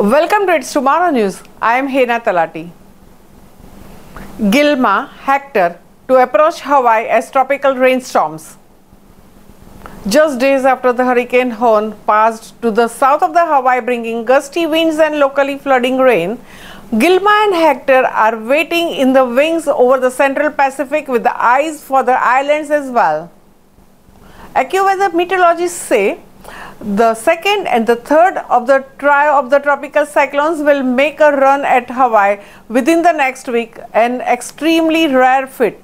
Welcome to It's Tomorrow News. I am Hena Talati. Gilma, Hector to approach Hawaii as tropical rainstorms. Just days after the Hurricane Horn passed to the south of the Hawaii, bringing gusty winds and locally flooding rain, Gilma and Hector are waiting in the wings over the Central Pacific with the eyes for the islands as well. AccuWeather meteorologists say the second and the third of the trio of the tropical cyclones will make a run at Hawaii within the next week, an extremely rare feat.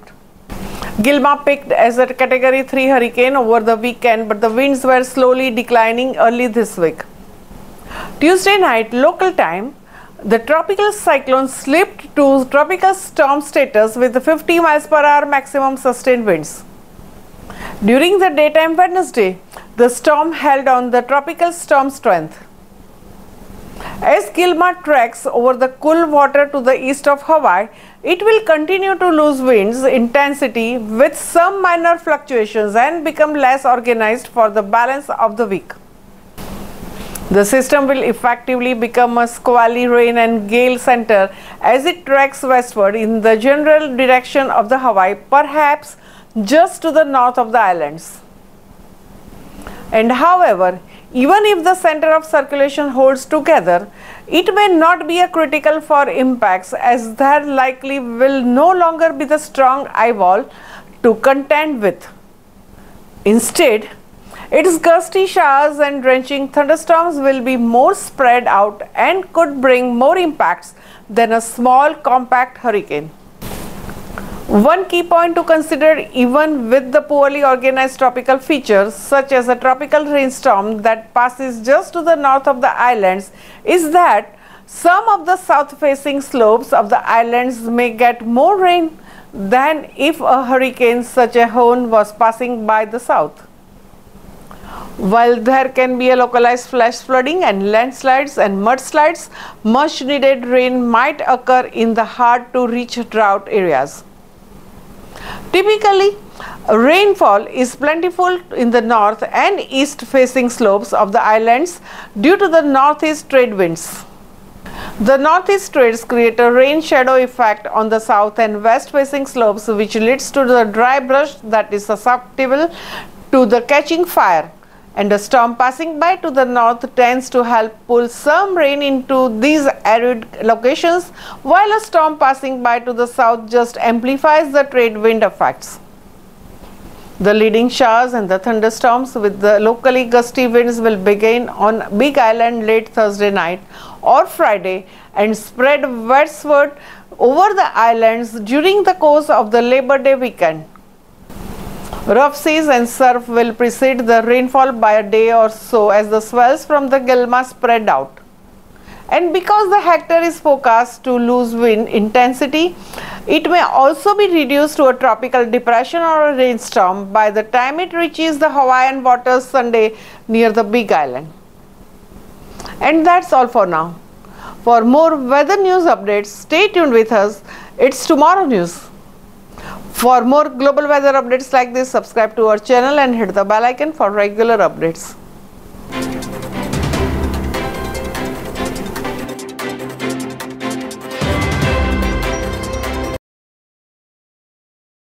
Gilma peaked as a Category 3 hurricane over the weekend, but the winds were slowly declining early this week. Tuesday night local time, the tropical cyclone slipped to tropical storm status with 50 miles per hour maximum sustained winds. During the daytime Wednesday, the storm held on the tropical storm strength. As Gilma treks over the cool water to the east of Hawaii, it will continue to lose winds intensity with some minor fluctuations and become less organized for the balance of the week. The system will effectively become a squally rain and gale center as it treks westward in the general direction of the Hawaii, perhaps just to the north of the islands. And however, even if the center of circulation holds together, it may not be a critical for impacts, as there likely will no longer be the strong eyewall to contend with. Instead, its gusty showers and drenching thunderstorms will be more spread out and could bring more impacts than a small compact hurricane. One key point to consider, even with the poorly organized tropical features such as a tropical rainstorm that passes just to the north of the islands, is that some of the south-facing slopes of the islands may get more rain than if a hurricane such a horn was passing by the south. While there can be a localized flash flooding and landslides and mudslides, much needed rain might occur in the hard-to-reach drought areas. Typically, rainfall is plentiful in the north and east-facing slopes of the islands due to the northeast trade winds. The northeast trades create a rain shadow effect on the south and west-facing slopes, which leads to the dry brush that is susceptible to the catching fire. And a storm passing by to the north tends to help pull some rain into these arid locations, while a storm passing by to the south just amplifies the trade wind effects. The leading showers and the thunderstorms with the locally gusty winds will begin on Big Island late Thursday night or Friday and spread westward over the islands during the course of the Labor Day weekend. Rough seas and surf will precede the rainfall by a day or so as the swells from the Gilma spread out. And because the Hector is forecast to lose wind intensity, it may also be reduced to a tropical depression or a rainstorm by the time it reaches the Hawaiian waters Sunday near the Big Island. And that's all for now. For more weather news updates, stay tuned with us. It's Tomorrow News. For more global weather updates like this, subscribe to our channel and hit the bell icon for regular updates.